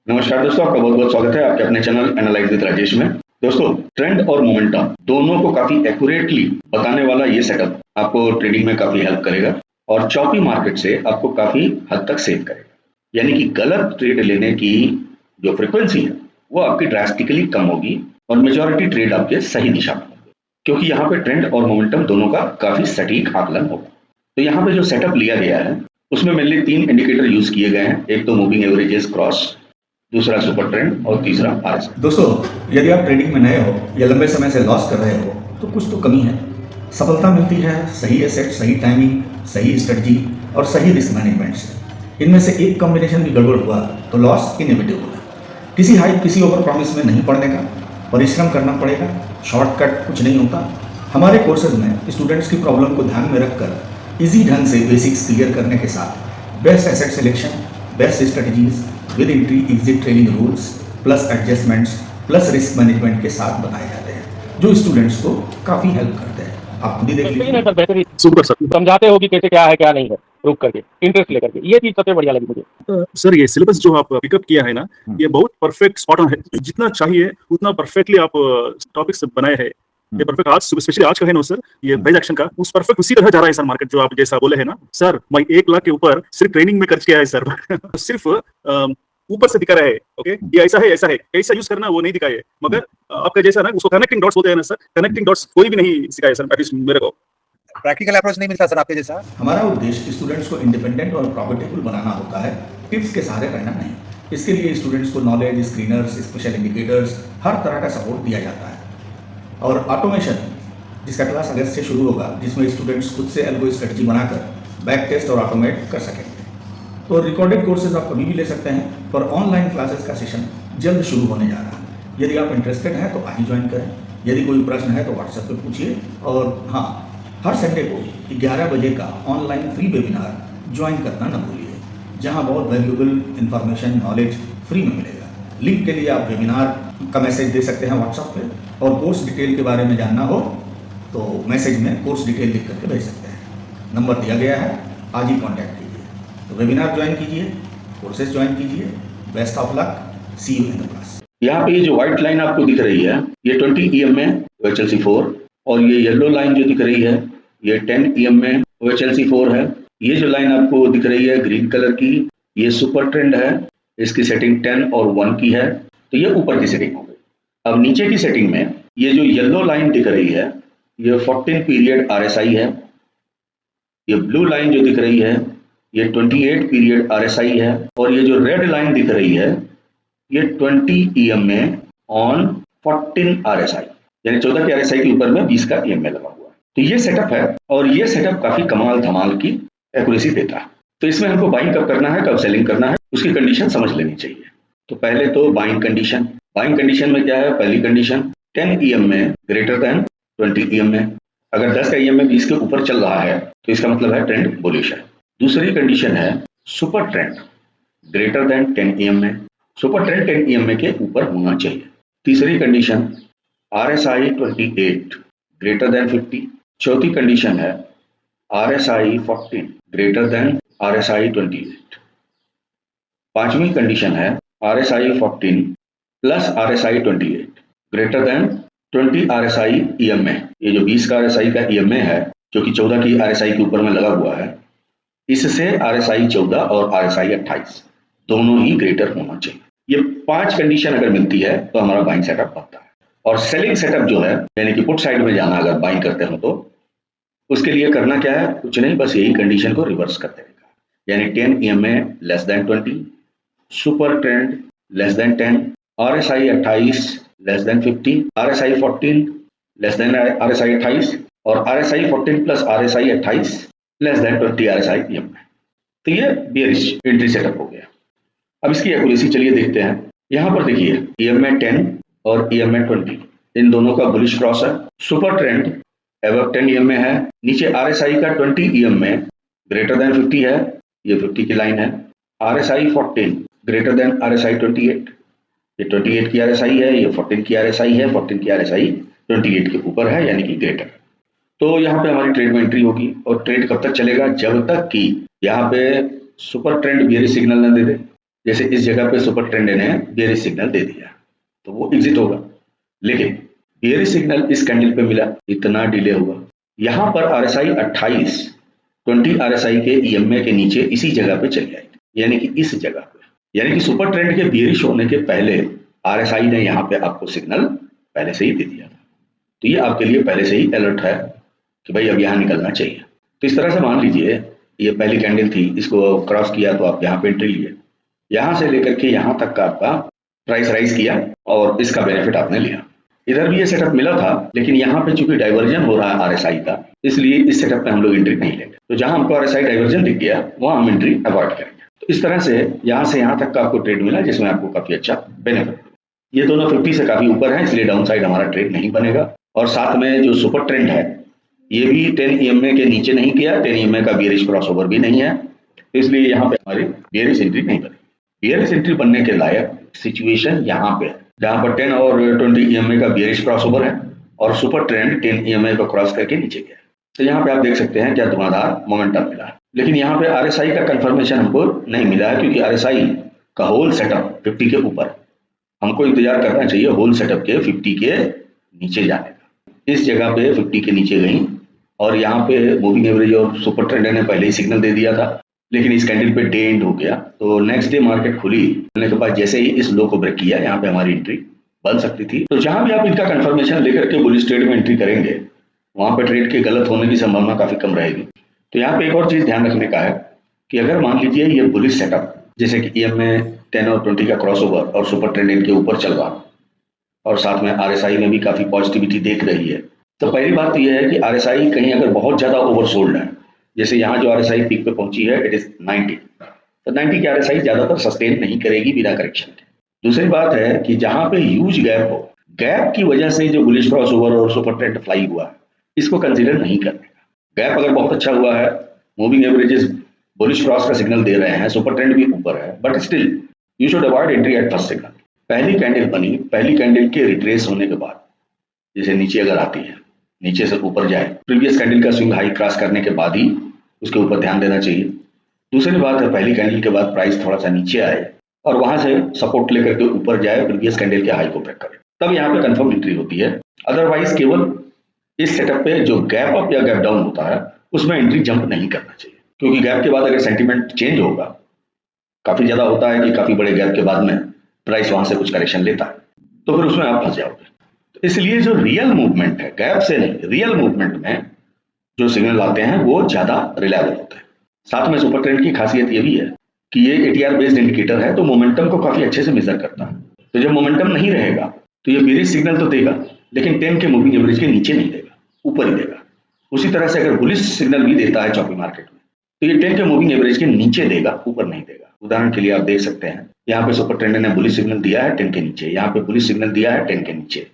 नमस्कार दोस्तों, आपका बहुत बहुत स्वागत है आपके अपने चैनल एनालाइज विद राजेश में। दोस्तों, ट्रेंड और मोमेंटम दोनों को काफी एक्यूरेटली बताने वाला ये सेटअप आपको ट्रेडिंग में काफी हेल्प करेगा और चॉपी मार्केट से आपको काफी हद तक सेव करेगा। यानी कि गलत ट्रेड लेने की जो फ्रिक्वेंसी है वो आपकी ड्रास्टिकली कम होगी और मेजॉरिटी ट्रेड आपके सही दिशा में होंगे, क्योंकि यहाँ पे ट्रेंड और मोमेंटम दोनों का काफी सटीक आकलन होगा। तो यहाँ पे जो सेटअप लिया गया है उसमें मेनली 3 इंडिकेटर यूज किए गए हैं। एक तो मूविंग एवरेजेस क्रॉस, दूसरा सुपर ट्रेंड और तीसरा आरएसआई। दोस्तों, यदि आप ट्रेडिंग में नए हो या लंबे समय से लॉस कर रहे हो तो कुछ तो कमी है। सफलता मिलती है सही एसेट, सही टाइमिंग, सही स्ट्रेटजी और सही रिस्क मैनेजमेंट से। इनमें से एक कॉम्बिनेशन भी गड़बड़ हुआ तो लॉस इनएविटेबल है। किसी हाइप, किसी ओवर प्रॉमिस में नहीं पड़ने का, परिश्रम करना पड़ेगा। शॉर्टकट कुछ नहीं होता। हमारे कोर्सेज में स्टूडेंट्स की प्रॉब्लम को ध्यान में रखकर इजी ढंग से बेसिक्स क्लियर करने के साथ best asset selection, best strategies with entry exit trading rules plus adjustments plus risk management के साथ बताए जाते हैं, जो स्टूडेंट्स को काफी हेल्प करते हैं। आप खुद ही देख लीजिए। नहीं सर, बेहतरीन सुपर सर। समझाते हो कि कैसे क्या है क्या नहीं है, रुक करके इंटरेस्ट लेकर के, ये चीज सबसे बढ़िया लगी मुझे। सर, ये सिलेबस जो आप पिकअप किया है ना, ये बहुत परफेक्ट स्पॉट ऑन है। जितना चाहिए उतना परफेक्टली आप टॉपिक्स बनाए हैं। ये परफेक्ट आज स्पेशली आज का है ना सर, ये प्राइस एक्शन का उस परफेक्ट उसी तरह जा रहा है सर मार्केट, जो आप जैसा बोले है ना सर। मैं 1 लाख के ऊपर सिर्फ ट्रेनिंग में खर्च किया है सर। सिर्फ ऊपर से दिखा रहा है, ओके ये ऐसा है कैसा यूज करना वो नहीं दिखाया है, मगर आपका जैसा ना उसको कनेक्टिंग डॉट्स बोलते हैं ना सर, कनेक्टिंग डॉट्स कोई भी नहीं सिखाया सर, एटलीस्ट मेरे को प्रैक्टिकल अप्रोच नहीं मिलता सर आपके जैसा। हमारा उद्देश्य स्टूडेंट्स को इंडिपेंडेंट और प्रॉफिटेबल बनाना होता है, टिप्स के सहारे रहना नहीं। इसके लिए स्टूडेंट्स को नॉलेज, स्क्रीनर्स, स्पेशल इंडिकेटर्स, हर तरह का सपोर्ट दिया जाता है। और ऑटोमेशन, जिसका क्लास अगस्त से शुरू होगा, जिसमें स्टूडेंट्स खुद से एल्गो स्ट्रेटजी बनाकर बैक टेस्ट और ऑटोमेट कर सकेंगे। तो रिकॉर्डेड कोर्सेज आप कभी भी ले सकते हैं, पर ऑनलाइन क्लासेस का सेशन जल्द शुरू होने जा रहा है। यदि आप इंटरेस्टेड हैं तो आज ज्वाइन करें। यदि कोई प्रश्न है तो व्हाट्सएप पे पूछिए। और हाँ, हर संडे को 11 बजे का ऑनलाइन फ्री वेबिनार ज्वाइन करना न भूलिए, जहां बहुत वैल्यूएबल इंफॉर्मेशन, नॉलेज फ्री में मिलेगा। लिंक के लिए आप वेबिनार का मैसेज दे सकते हैं व्हाट्सएप पे, और कोर्स डिटेल के बारे में जानना हो तो मैसेज में कोर्स डिटेल लिख करके भेज सकते हैं। नंबर दिया गया है, आज ही कॉन्टैक्ट कीजिए। तो वेबिनार ज्वाइन कीजिए, कोर्सेज ज्वाइन कीजिए। Best of luck, see you in the class. यहाँ पे ये जो व्हाइट लाइन आपको दिख रही है ये 20 EM में OHLC 4, और ये येलो लाइन जो दिख रही है ये 10 EM में OHLC 4 है। ये जो लाइन आपको दिख रही है ग्रीन कलर की, ये सुपर ट्रेंड है। इसकी सेटिंग 10 और 1 की है, तो ये ऊपर की सेटिंग हो गई। अब नीचे की सेटिंग में ये जो येलो लाइन दिख रही है ये 14 पीरियड RSI है। ये ब्लू लाइन जो दिख रही है ये 28 पीरियड RSI है, और ये जो रेड लाइन दिख रही है ये 20 EM में ऑन 14 RSI, यानी 14 के RSI के ऊपर में 20 का EM में लगा हुआ है। तो ये सेटअप है, और ये सेटअप काफी कमाल धमाल की एक्यूरेसी देता है। तो इसमें हमको बाइंग कब करना है, कब सेलिंग करना है, उसकी कंडीशन समझ लेनी चाहिए। तो पहले तो बाइंग कंडीशन में क्या है, पहली कंडीशन 10 EM में ग्रेटर देन 20 EM में। अगर 10 का EM में 20 के ऊपर चल रहा है तो इसका मतलब है ट्रेंड बुलिश है। दूसरी कंडीशन है super trend greater than 10 EM में। सुपर ट्रेंड 10 EM में के ऊपर होना चाहिए। तीसरी कंडीशन RSI 28 ग्रेटर देन 50। चौथी कंडीशन है RSI 14 ग्रेटर देन RSI 28। पांचवी कंडीशन है RSI 14 plus RSI 28 greater than 20 RSI EM में। ये जो 20 का RSI का EM में है, जो कि 14 की RSI के ऊपर में लगा हुआ है, इससे RSI 14 और RSI 28 दोनों ही ग्रेटर होना चाहिए। ये 5 कंडीशन अगर मिलती है तो हमारा बाइंग सेटअप बनता है। और सेलिंग सेटअप जो है, यानी कि पुट साइड में जाना, अगर बाइंग करते हो तो उसके लिए करना क्या है, कुछ नहीं, बस यही कंडीशन को रिवर्स करते रहेगा। यानी 10 EM में less than 20, super trend less than 10, RSI 28 less than 50, RSI 14 less than RSI 28, और RSI 14 plus RSI 28 less than 20 RSI EM में। तो ये बेयरिश एंट्री सेटअप हो गया। अब इसकी एक्यूरेसी चलिए देखते हैं। यहाँ पर देखिए EM में 10 और EM में 20, इन दोनों का बुलिश क्रॉस है। सुपर ट्रेंड अबव 10 EM में है। नीचे RSI का 20 EM में ग्रेटर देन 50 है, ये 50 की लाइन है। RSI 14 ग्रेटर देन RSI 28, ये 28 की RSI है, ये 14 की RSI है। 14 की RSI 28 के ऊपर है, यानी कि ग्रेटर। तो यहाँ पे हमारी ट्रेड में एंट्री होगी, और ट्रेड कब तक चलेगा, जब तक कि यहाँ पे सुपर ट्रेंड बेयरिश सिग्नल न दे दे, जैसे इस जगह पे सुपर ट्रेंड ने बेयरिश सिग्नल दे दिया तो वो एग्जिट होगा, लेकिन बेयरिश सिग्नल इस कैंडल पे मिला, इतना डिले हुआ। यहाँ पर RSI 28 20 RSI के EMA के नीचे इसी जगह पे चली आई, यानी कि इस जगह पे, यानी कि सुपर ट्रेंड के बेयरिश होने के पहले RSI ने यहाँ पे आपको सिग्नल पहले से ही दे दिया था। तो ये आपके लिए पहले से ही अलर्ट है कि भाई अब यहाँ निकलना चाहिए। तो इस तरह से मान लीजिए ये पहली कैंडल थी, इसको क्रॉस किया तो आप यहाँ पे एंट्री लिए, यहाँ से लेकर के यहाँ तक का आपका प्राइस राइज किया और इसका बेनिफिट आपने लिया। इधर भी ये सेटअप मिला था, लेकिन यहाँ पे चूंकि डाइवर्जन हो रहा है RSI का, इसलिए इस सेटअप में हम लोग एंट्री नहीं लेंगे। तो जहां हमको RSI डाइवर्जन दिख गया वहां हम एंट्री अवॉइड करेंगे। तो इस तरह से यहाँ तक का आपको ट्रेड मिला, जिसमें आपको काफी अच्छा बेनिफिट। ये दोनों 50 से काफी ऊपर है, इसलिए डाउन साइड हमारा ट्रेड नहीं बनेगा। और साथ में जो सुपर ट्रेंड है ये भी 10 EMA के नीचे नहीं किया, 10 EMA का बेयरिश क्रॉसओवर भी नहीं है, तो इसलिए यहाँ पे हमारी बेयरिश एंट्री नहीं बनी। बेयरिश एंट्री बनने के लायक सिचुएशन यहाँ पे है, जहां पर 10 और 20 EMA का बेयरिश क्रॉसओवर है और सुपर ट्रेंड 10 EMA को क्रॉस करके नीचे गया। तो यहाँ पे आप देख सकते हैं क्या धुआंधार मोमेंटम मिला है, लेकिन यहाँ पे RSI का कंफर्मेशन हमको नहीं मिला है, क्योंकि RSI का होल सेटअप 50 के ऊपर, हमको इंतजार करना चाहिए होल सेटअप के 50 के नीचे जाने का। इस जगह पे 50 के नीचे गई और यहाँ पे मूविंग एवरेज और सुपर ट्रेंड ने पहले ही सिग्नल दे दिया था, लेकिन इस कैंडल पे डे एंड हो गया। तो नेक्स्ट डे मार्केट खुली, खुलने के बाद जैसे ही इस लो को ब्रेक किया, यहाँ पे हमारी एंट्री बन सकती थी। तो जहां भी आप इनका कंफर्मेशन लेकर के बुलिश ट्रेड में एंट्री करेंगे, वहां पे ट्रेड के गलत होने की संभावना काफी कम रहेगी। तो यहाँ पे एक और चीज ध्यान रखने का है कि अगर मान लीजिए ये बुलिश सेटअप, जैसे कि EMA 10 और 20 का क्रॉसओवर और सुपर ट्रेंड इनके ऊपर चल रहा और साथ में RSI में भी काफी पॉजिटिविटी देख रही है, तो पहली बात तो यह है कि RSI कहीं अगर बहुत ज्यादा ओवरसोल्ड है, जैसे यहाँ जो RSI पीक पे पहुंची है इट इज 90, तो 90 की RSI ज्यादातर सस्टेन नहीं करेगी बिना करेक्शन के। दूसरी बात है कि जहां पे ह्यूज गैप हो, गैप की वजह से जो बुलिश क्रॉसओवर और सुपर ट्रेंड फ्लाई हुआ है, इसको कंसीडर नहीं करने का। गैप अगर बहुत अच्छा हुआ है, मूविंग एवरेजेस बुलिश क्रॉस का सिग्नल दे रहे हैं, सुपर ट्रेंड भी ऊपर है, but still you should avoid entry at first signal. पहली कैंडल बनी, पहली कैंडल के रिट्रेस होने के बाद जैसे नीचे अगर आती है, नीचे से ऊपर जाए, प्रीवियस कैंडल का स्विंग हाई क्रॉस करने के बाद ही उसके ऊपर ध्यान देना चाहिए। दूसरी बात है पहली कैंडल के बाद प्राइस थोड़ा सा नीचे आए और वहां से सपोर्ट लेकर के ऊपर जाए, प्रीवियस कैंडल के हाई को ब्रेक करे, तब यहाँ पे कंफर्म एंट्री होती है। अदरवाइज केवल इस सेटअप पे जो गैप अप या गैप डाउन होता है उसमें एंट्री जंप नहीं करना चाहिए, क्योंकि गैप के बाद अगर सेंटीमेंट चेंज होगा, काफी ज्यादा होता है कि काफी बड़े गैप के बाद में प्राइस वहां से कुछ करेक्शन लेता है, तो फिर उसमें आप फंस जाओगे। तो इसलिए जो रियल मूवमेंट है, गैप से नहीं, रियल मूवमेंट में जो सिग्नल आते हैं वो ज्यादा रिलायबल होते हैं। साथ में सुपर ट्रेंड की खासियत ये भी है कि ये ATR बेस्ड इंडिकेटर है, तो मोमेंटम को काफी अच्छे से मेजर करता है। तो जब मोमेंटम नहीं रहेगा तो ये बेरिश सिग्नल तो देगा, लेकिन 10 के मूविंग एवरेज के नीचे नहीं देगा, ऊपर ही देगा। उसी तरह से अगर बुलिश सिग्नल भी देता है चॉपी मार्केट में, तो ये 10 के मूविंग एवरेज के नीचे देगा, ऊपर नहीं देगा। उदाहरण के लिए आप देख सकते हैं, यहाँ पे सुपर ट्रेंड ने बुलिश सिग्नल दिया है 10 के नीचे, यहाँ पे बुलिश सिग्नल दिया है 10 के नीचे,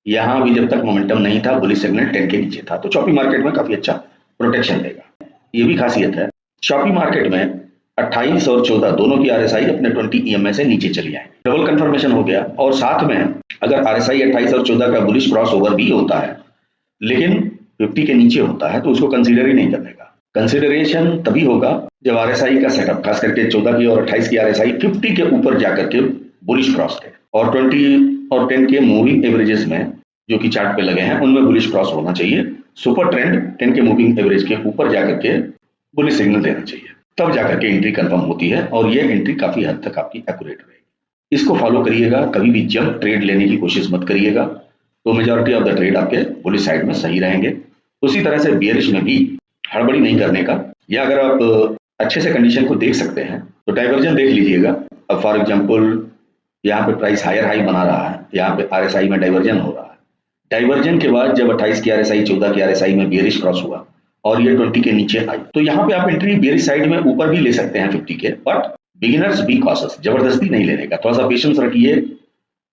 यहाँ भी जब तक मोमेंटम नहीं था बुलिश सिग्नल 10 के नीचे था, तो चॉपी मार्केट में काफी अच्छा प्रोटेक्शन देगा। ये भी खासियत है, चॉपी मार्केट में 28 और 14 दोनों की RSI अपने 20 EMA से नीचे चली आए, डबल कंफर्मेशन हो गया। और साथ में अगर RSI 28 और 14 का बुलिश क्रॉस ओवर भी होता है, लेकिन 50 के नीचे होता है, तो उसको कंसीडर ही नहीं करने का। कंसिडरेशन तभी होगा जब RSI का सेटअप, खास करके 14 की और 28 की RSI 50 के ऊपर जाकर के बुलिश क्रॉस करे, और 20 और 10 के मूविंग एवरेजेस में जो कि चार्ट पे लगे हैं उनमें बुलिश क्रॉस होना चाहिए। सुपर ट्रेंड 10 के मूविंग एवरेज के ऊपर जाकर के बुलिश सिग्नल देना चाहिए, तब जाकर के एंट्री कंफर्म होती है, और ये एंट्री काफी हद तक आपकी एक्यूरेट रहेगी। इसको फॉलो करिएगा, कभी भी जंप ट्रेड लेने की कोशिश मत करिएगा, तो मेजॉरिटी ऑफ द ट्रेड आपके बुलिश साइड में सही रहेंगे। उसी तरह से बेयरिश में भी हड़बड़ी नहीं करने का, या अगर आप अच्छे से कंडीशन को देख सकते हैं तो डाइवर्जन देख लीजिएगा। अब फॉर एग्जांपल यहाँ पे प्राइस हायर हाई बना रहा है, यहाँ पे RSI में डाइवर्जन हो रहा है, डाइवर्जन के बाद जब 28 की RSI 14 की RSI में बेयरिश क्रॉस हुआ और ये 20 के नीचे आई, तो यहाँ पे आप एंट्री बेयरिश साइड में ऊपर भी ले सकते हैं 50 के, बट बिगिनर्स बी कॉशियस, जबरदस्ती नहीं लेने का, थोड़ा सा पेशेंस रखिए।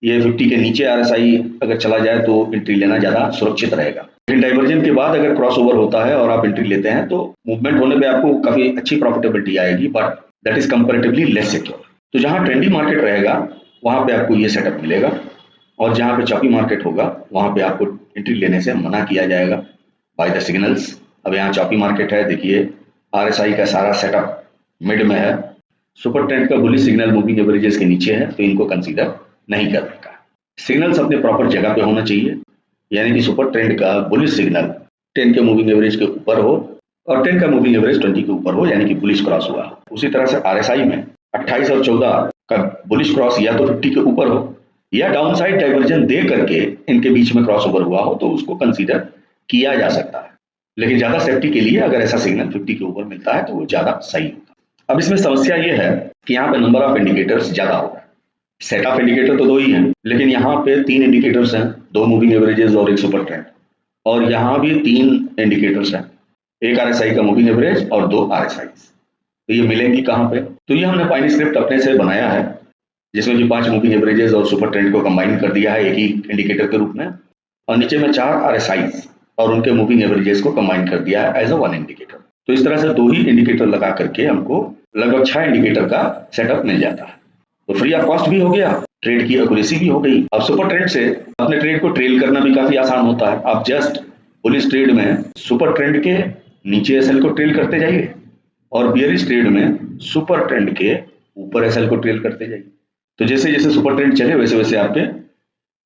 ये 50 के नीचे RSI अगर चला जाए तो एंट्री लेना ज्यादा सुरक्षित रहेगा, लेकिन डाइवर्जन के बाद अगर क्रॉस ओवर होता है और आप एंट्री लेते हैं तो मूवमेंट होने पे आपको काफी अच्छी प्रॉफिटेबिलिटी आएगी, but that is comparatively less secure. तो जहां ट्रेंडी मार्केट रहेगा वहां पे आपको ये सेटअप मिलेगा, और जहां पे चॉपी मार्केट होगा वहां पे आपको एंट्री लेने से मना किया जाएगा बाय द सिग्नल्स। अब यहाँ चॉपी मार्केट है, देखिए RSI का सारा सेटअप मिड में है, सुपर ट्रेंड का बुलिश सिग्नल मूविंग एवरेजेस के नीचे है तो इनको कंसीडर नहीं करने का। सिग्नल्स अपने प्रॉपर जगह पे होना चाहिए, यानी कि सुपर ट्रेंड का बुलिश सिग्नल 10 के मूविंग एवरेज के ऊपर हो और 10 का मूविंग एवरेज 20 के ऊपर हो, यानी कि बुलिश क्रॉस हुआ। उसी तरह से RSI में 28 और 14 का बुलिश क्रॉस या तो 50 के ऊपर हो या डाउन साइड डाइवर्जन दे करके इनके बीच में क्रॉस ओवर हुआ हो तो उसको कंसीडर किया जा सकता है। लेकिन ज्यादा सेफ्टी के लिए अगर ऐसा सिग्नल 50 के ऊपर मिलता है तो वो ज्यादा सही होगा। अब इसमें समस्या ये है कि यहाँ पे नंबर ऑफ इंडिकेटर्स ज्यादा होगा। सेट ऑफ इंडिकेटर तो 2 ही हैं, लेकिन यहाँ पे 3 इंडिकेटर्स हैं, 2 मूविंग एवरेजेस और 1 सुपर ट्रेंड, और यहाँ भी 3 इंडिकेटर्स हैं, 1 RSI का मूविंग एवरेज और 2 RSI। तो ये मिलेंगी कहाँ पे? तो ये हमने पाइन स्क्रिप्ट अपने से बनाया है जिसमें जो 5 मूविंग एवरेजेस और सुपर ट्रेंड को कंबाइन कर दिया है एक ही इंडिकेटर के रूप में, और नीचे में 4 RSI और उनके मूविंग एवरेजेस को कंबाइन कर दिया है एज अ 1 इंडिकेटर। तो इस तरह से 2 ही इंडिकेटर लगा करके हमको लगभग 6 इंडिकेटर का सेटअप मिल जाता है। तो फ्री ऑफ कॉस्ट भी हो गया, ट्रेड की एक्यूरेसी भी हो गई। अब सुपर ट्रेंड से अपने ट्रेड को ट्रेल करना भी काफी आसान होता है। आप जस्ट बुलिश ट्रेड में सुपर ट्रेंड के नीचे एसएल को ट्रेल करते जाइए और बियरिश ट्रेड में सुपर ट्रेंड के ऊपर एसएल को ट्रेल करते जाइए। तो जैसे जैसे सुपर ट्रेंड चले वैसे वैसे आपके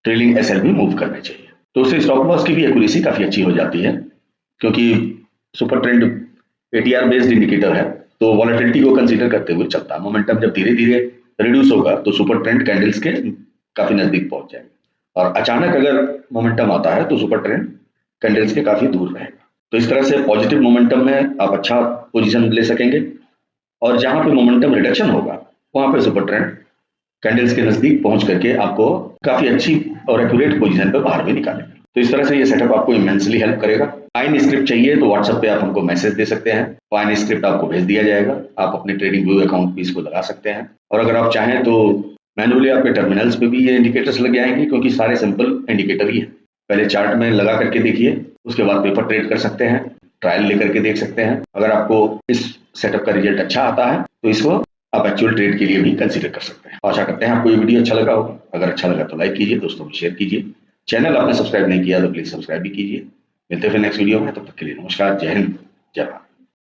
ट्रेलिंग एसएल भी मूव करने चाहिए। तो उससे स्टॉप लॉस की भी एक्यूरेसी काफी अच्छी हो जाती है, क्योंकि super trend ATR based indicator है तो वॉलेटिलिटी को कंसीडर करते हुए चलता है। मोमेंटम जब धीरे धीरे रिड्यूस होगा तो सुपर ट्रेंड कैंडल्स के काफी नजदीक पहुंच जाएगा, और अचानक अगर मोमेंटम आता है तो सुपर ट्रेंड कैंडल्स के काफी दूर रहेगा। तो इस तरह से पॉजिटिव मोमेंटम में आप अच्छा पोजीशन ले सकेंगे, और जहां पे मोमेंटम रिडक्शन होगा वहां पे सुपर ट्रेंड कैंडल्स के नजदीक पहुंच करके आपको काफी अच्छी और एक्यूरेट पोजीशन पे बाहर भी निकालेगा। तो इस तरह से ये सेटअप आपको इमेंसली हेल्प करेगा। फाइन स्क्रिप्ट चाहिए तो व्हाट्सएप पे आप हमको मैसेज दे सकते हैं, फाइन स्क्रिप्ट आपको भेज दिया जाएगा। आप अपने ट्रेडिंग व्यू अकाउंट पे इसको लगा सकते हैं, और अगर आप चाहें तो मैनुअली आपके टर्मिनल्स पे भी ये इंडिकेटर्स लग जाएंगे, क्योंकि सारे सिंपल इंडिकेटर ही है। पहले चार्ट में लगा करके देखिए, उसके बाद पेपर ट्रेड कर सकते हैं, ट्रायल लेकर के देख सकते हैं। अगर आपको इस सेटअप का रिजल्ट अच्छा आता है तो इसको आप एक्चुअल ट्रेड के लिए भी कंसीडर कर सकते हैं। आशा करते हैं आपको ये वीडियो अच्छा लगा होगा। अगर अच्छा लगा तो लाइक कीजिए, दोस्तों को शेयर कीजिए। चैनल आपने सब्सक्राइब नहीं किया तो प्लीज सब्सक्राइब भी कीजिए। मिलते हैं फिर नेक्स्ट वीडियो में, तब तक के लिए नमस्कार, जय हिंद, जय भारत।